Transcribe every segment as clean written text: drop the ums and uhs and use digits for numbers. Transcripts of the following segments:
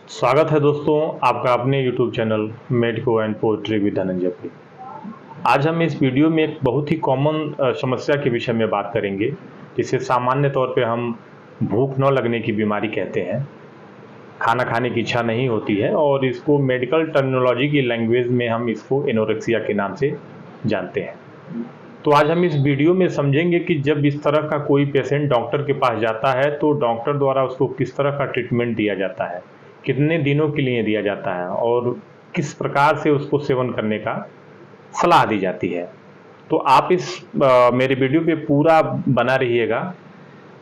स्वागत है दोस्तों आपका अपने YouTube channel medico and poetry with Dhananjay पे। आज हम इस वीडियो में एक बहुत ही कॉमन समस्या के विषय में बात करेंगे, जिसे सामान्य तौर पे हम भूख न लगने की बीमारी कहते हैं। खाना खाने की इच्छा नहीं होती है और इसको मेडिकल टर्मिनोलॉजी की लैंग्वेज में हम इसको एनोरेक्सिया के नाम से जानते हैं। तो आज हम इस वीडियो में समझेंगे कि जब इस तरह का कोई पेशेंट डॉक्टर के पास जाता है तो डॉक्टर द्वारा उसको किस तरह का ट्रीटमेंट दिया जाता है, कितने दिनों के लिए दिया जाता है और किस प्रकार से उसको सेवन करने का सलाह दी जाती है। तो आप इस मेरे वीडियो पे पूरा बना रहिएगा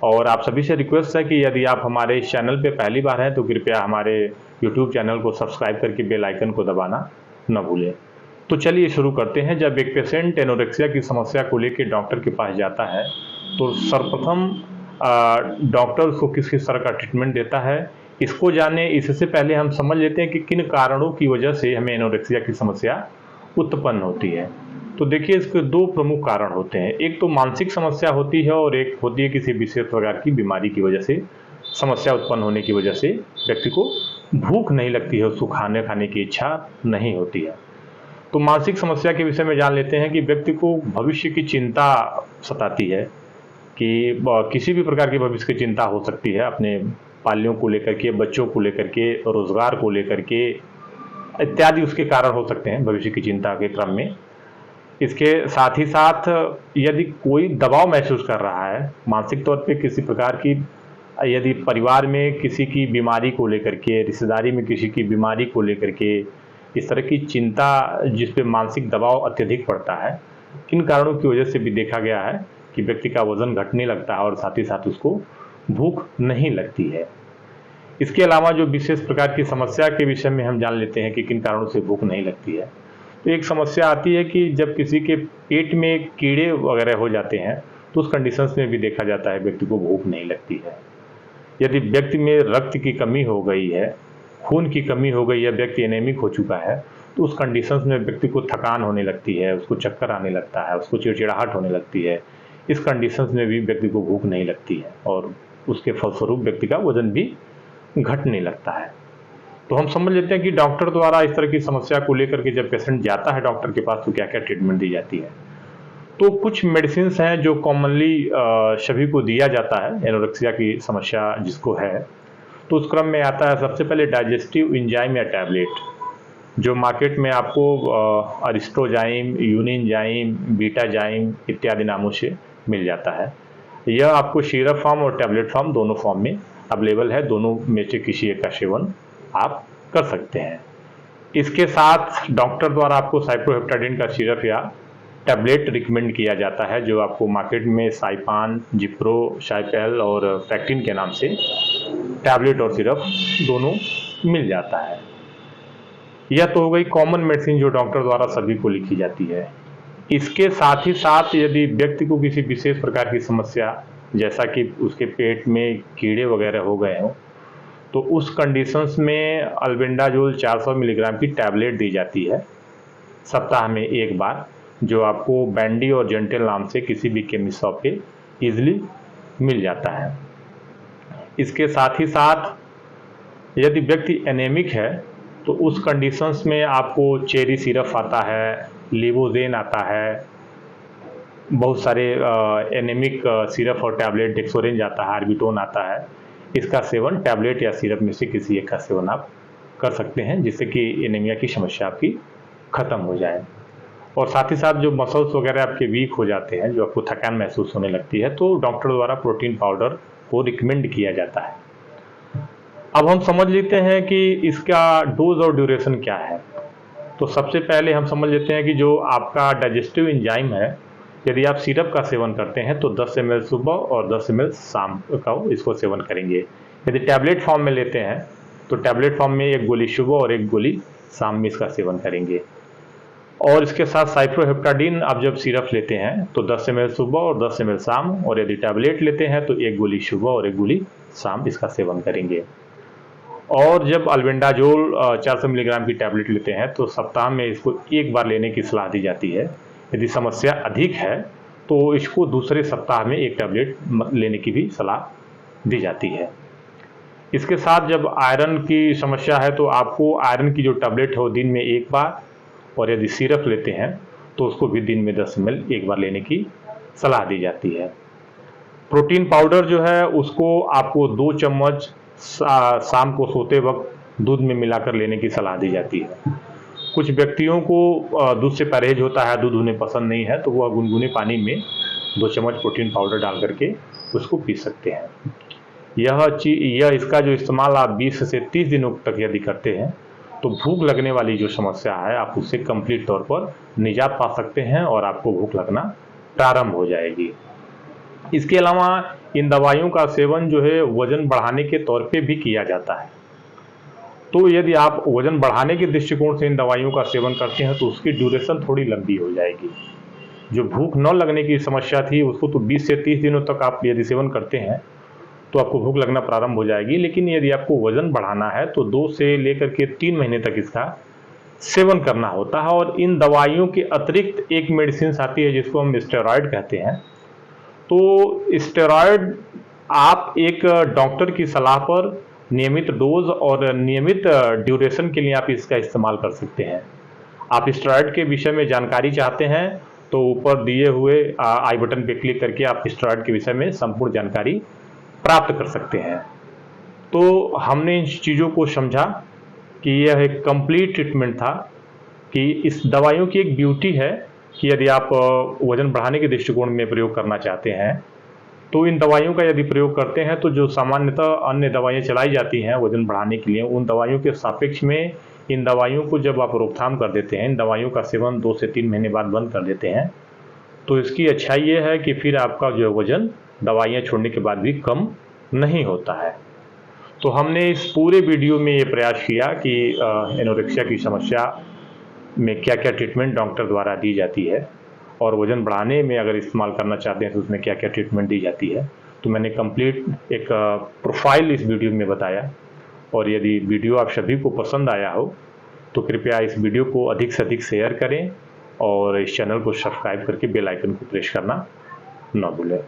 और आप सभी से रिक्वेस्ट है कि यदि आप हमारे इस चैनल पे पहली बार हैं तो कृपया हमारे यूट्यूब चैनल को सब्सक्राइब करके बेल आइकन को दबाना न भूलें। तो चलिए शुरू करते हैं। जब एक पेशेंट एनोरेक्सिया की समस्या को लेकर डॉक्टर के पास जाता है तो सर्वप्रथम डॉक्टर उसको किस किस तरह का ट्रीटमेंट देता है, इसको जाने इससे पहले हम समझ लेते हैं कि किन कारणों की वजह से हमें एनोरेक्सिया की समस्या उत्पन्न होती है। तो देखिए, इसके दो प्रमुख कारण होते हैं। एक तो मानसिक समस्या होती है और एक होती है किसी विशेष प्रकार की बीमारी की वजह से समस्या उत्पन्न होने की वजह से व्यक्ति को भूख नहीं लगती है, उसको खाने की इच्छा नहीं होती है। तो मानसिक समस्या के विषय में जान लेते हैं कि व्यक्ति को भविष्य की चिंता सताती है, कि किसी भी प्रकार की भविष्य की चिंता हो सकती है, अपने पालियों को लेकर के, बच्चों को लेकर के, रोजगार को लेकर के इत्यादि उसके कारण हो सकते हैं भविष्य की चिंता के क्रम में। इसके साथ ही साथ यदि कोई दबाव महसूस कर रहा है मानसिक तौर पे किसी प्रकार की, यदि परिवार में किसी की बीमारी को लेकर के, रिश्तेदारी में किसी की बीमारी को लेकर के इस तरह की चिंता जिस पे मानसिक दबाव अत्यधिक पड़ता है, इन कारणों की वजह से भी देखा गया है कि व्यक्ति का वजन घटने लगता है और साथ ही साथ उसको भूख नहीं लगती है। इसके अलावा जो विशेष प्रकार की समस्या के विषय में हम जान लेते हैं कि किन कारणों से भूख नहीं लगती है। तो एक समस्या आती है कि जब किसी के पेट में कीड़े वगैरह हो जाते हैं तो उस कंडीशंस में भी देखा जाता है व्यक्ति को भूख नहीं लगती है। यदि व्यक्ति में रक्त की कमी हो गई है, खून की कमी हो गई है, व्यक्ति एनीमिक हो चुका है, तो उस कंडीशंस में व्यक्ति को थकान होने लगती है, उसको चक्कर आने लगता है, उसको चिड़चिड़ाहट होने लगती है। इस कंडीशंस में भी व्यक्ति को भूख नहीं लगती है और उसके फलस्वरूप व्यक्ति का वजन भी घटने लगता है। तो हम समझ लेते हैं कि डॉक्टर द्वारा इस तरह की समस्या को लेकर के जब पेशेंट जाता है डॉक्टर के पास तो क्या क्या ट्रीटमेंट दी जाती है। तो कुछ मेडिसिन हैं जो कॉमनली सभी को दिया जाता है एनोरेक्सिया की समस्या जिसको है। तो उस क्रम में आता है सबसे पहले डाइजेस्टिव एंजाइम या टैबलेट, जो मार्केट में आपको अरिस्ट्रोजाइम, यूनिनजाइम, बीटाजाइम इत्यादि नामों से मिल जाता है। यह आपको सिरप फॉर्म और टैबलेट फॉर्म दोनों फॉर्म में अवेलेबल है। दोनों में से किसी एक का सेवन आप कर सकते हैं। इसके साथ डॉक्टर द्वारा आपको साइप्रोहेप्टाडिन का सिरप या टैबलेट रिकमेंड किया जाता है, जो आपको मार्केट में साइपान, जिप्रो, साइपेल और पैक्टिन के नाम से टैबलेट और सिरप दोनों मिल जाता है। यह तो हो गई कॉमन मेडिसिन जो डॉक्टर द्वारा सभी को लिखी जाती है। इसके साथ ही साथ यदि व्यक्ति को किसी विशेष प्रकार की समस्या, जैसा कि उसके पेट में कीड़े वगैरह हो गए हों, तो उस कंडीशंस में अल्बेंडाजोल 400 मिलीग्राम की टैबलेट दी जाती है सप्ताह में एक बार, जो आपको बैंडी और जेंटल नाम से किसी भी केमिस्ट शॉप पे ईजिली मिल जाता है। इसके साथ ही साथ यदि व्यक्ति एनीमिक है तो उस कंडीशंस में आपको चेरी सिरप आता है, लिवोजेन आता है, बहुत सारे एनीमिक सिरप और टैबलेट, डेक्सोरेंज आता है, आर्बिटोन आता है। इसका सेवन टैबलेट या सिरप में से किसी एक का सेवन आप कर सकते हैं, जिससे कि एनीमिया की समस्या आपकी ख़त्म हो जाए। और साथ ही साथ जो मसल्स वगैरह आपके वीक हो जाते हैं, जो आपको थकान महसूस होने लगती है, तो डॉक्टर द्वारा प्रोटीन पाउडर को रिकमेंड किया जाता है। अब हम समझ लेते हैं कि इसका डोज और ड्यूरेशन क्या है। तो सबसे पहले हम समझ लेते हैं कि जो आपका डाइजेस्टिव एंजाइम है, यदि आप सिरप का सेवन करते हैं तो 10 ml सुबह और 10 ml शाम का इसको सेवन करेंगे। यदि टैबलेट फॉर्म में लेते हैं तो टैबलेट फॉर्म में एक गोली सुबह और एक गोली शाम में इसका सेवन करेंगे। और इसके साथ साइप्रोहेप्टाडिन आप जब सिरप लेते हैं तो 10 ml सुबह और 10 ml शाम, और यदि टैबलेट लेते हैं तो एक गोली सुबह और एक गोली शाम इसका सेवन करेंगे। और जब अल्बेंडाजोल 400 मिलीग्राम की टैबलेट लेते हैं तो सप्ताह में इसको एक बार लेने की सलाह दी जाती है। यदि समस्या अधिक है तो इसको दूसरे सप्ताह में एक टैबलेट लेने की भी सलाह दी जाती है। इसके साथ जब आयरन की समस्या है तो आपको आयरन की जो टैबलेट है वो दिन में 1 बार, और यदि सिरप लेते हैं तो उसको भी दिन में 10 ml 1 बार लेने की सलाह दी जाती है। प्रोटीन पाउडर जो है उसको आपको 2 चम्मच शाम को सोते वक्त दूध में मिलाकर लेने की सलाह दी जाती है। कुछ व्यक्तियों को दूध से परहेज होता है, दूध उन्हें पसंद नहीं है, तो वह गुनगुने पानी में 2 चम्मच प्रोटीन पाउडर डाल करके उसको पी सकते हैं। यह इसका जो इस्तेमाल आप 20 से 30 दिनों तक यदि करते हैं तो भूख लगने वाली जो समस्या है आप उससे कंप्लीट तौर पर निजात पा सकते हैं और आपको भूख लगना प्रारंभ हो जाएगी। इसके अलावा इन दवाइयों का सेवन जो है वजन बढ़ाने के तौर पे भी किया जाता है। तो यदि आप वजन बढ़ाने के दृष्टिकोण से इन दवाइयों का सेवन करते हैं तो उसकी ड्यूरेशन थोड़ी लंबी हो जाएगी। जो भूख न लगने की समस्या थी उसको तो 20 से 30 दिनों तक आप यदि सेवन करते हैं तो आपको भूख लगना प्रारंभ हो जाएगी, लेकिन यदि आपको वजन बढ़ाना है तो 2 से लेकर के 3 महीने तक इसका सेवन करना होता है। और इन दवाइयों के अतिरिक्त एक मेडिसिन आती है जिसको हम स्टेरॉयड कहते हैं। तो स्टेरॉयड आप एक डॉक्टर की सलाह पर नियमित डोज और नियमित ड्यूरेशन के लिए आप इसका इस्तेमाल कर सकते हैं। आप स्टेरॉयड के विषय में जानकारी चाहते हैं तो ऊपर दिए हुए आई बटन पर क्लिक करके आप स्टेरॉयड के विषय में संपूर्ण जानकारी प्राप्त कर सकते हैं। तो हमने इन चीज़ों को समझा कि यह एक कंप्लीट ट्रीटमेंट था, कि इस दवाइयों की एक ब्यूटी है कि यदि आप वजन बढ़ाने के दृष्टिकोण में प्रयोग करना चाहते हैं तो इन दवाइयों का यदि प्रयोग करते हैं तो जो सामान्यतः अन्य दवाइयाँ चलाई जाती हैं वजन बढ़ाने के लिए, उन दवाइयों के सापेक्ष में इन दवाइयों को जब आप रोकथाम कर देते हैं, इन दवाइयों का सेवन 2 से 3 महीने बाद बंद कर देते हैं, तो इसकी अच्छाई ये है कि फिर आपका जो वजन दवाइयाँ छोड़ने के बाद भी कम नहीं होता है। तो हमने इस पूरे वीडियो में ये प्रयास किया कि एनोरेक्सिया की समस्या में क्या क्या ट्रीटमेंट डॉक्टर द्वारा दी जाती है और वजन बढ़ाने में अगर इस्तेमाल करना चाहते हैं तो उसमें क्या क्या ट्रीटमेंट दी जाती है। तो मैंने कंप्लीट एक प्रोफाइल इस वीडियो में बताया। और यदि वीडियो आप सभी को पसंद आया हो तो कृपया इस वीडियो को अधिक से अधिक शेयर करें और इस चैनल को सब्सक्राइब करके बेल आइकन को प्रेस करना न भूलें।